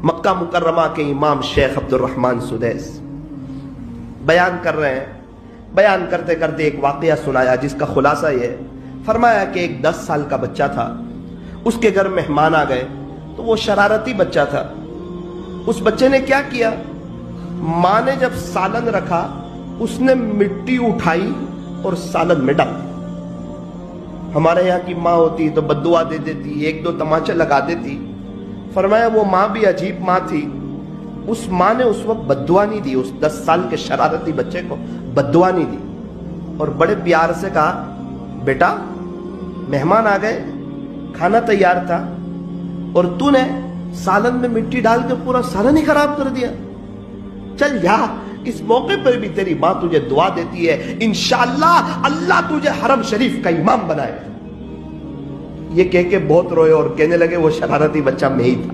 مکہ مکرمہ کے امام شیخ عبد الرحمن سدیس بیان کر رہے ہیں. بیان کرتے کرتے ایک واقعہ سنایا جس کا خلاصہ یہ فرمایا کہ ایک 10 سال کا بچہ تھا. اس کے گھر مہمان آ گئے تو وہ شرارتی بچہ تھا. اس بچے نے کیا کیا؟ ماں نے جب سالن رکھا اس نے مٹی اٹھائی اور سالن میں ڈال. ہمارے یہاں کی ماں ہوتی تو بددعا دے دیتی، 1-2 تماچے لگا دیتی. فرمایا وہ ماں بھی عجیب ماں تھی. اس ماں نے اس وقت بددعا نہیں دی، اس 10 سال کے شرارتی بچے کو بددعا نہیں دی، اور بڑے پیار سے کہا بیٹا مہمان آ گئے، کھانا تیار تھا اور تو نے سالن میں مٹی ڈال کے پورا سالن ہی خراب کر دیا. چل جا، اس موقع پر بھی تیری ماں تجھے دعا دیتی ہے، انشاءاللہ اللہ تجھے حرم شریف کا امام بنائے. یہ کہہ کے بہت روئے اور کہنے لگے وہ شرارتی بچہ میں ہی تھا.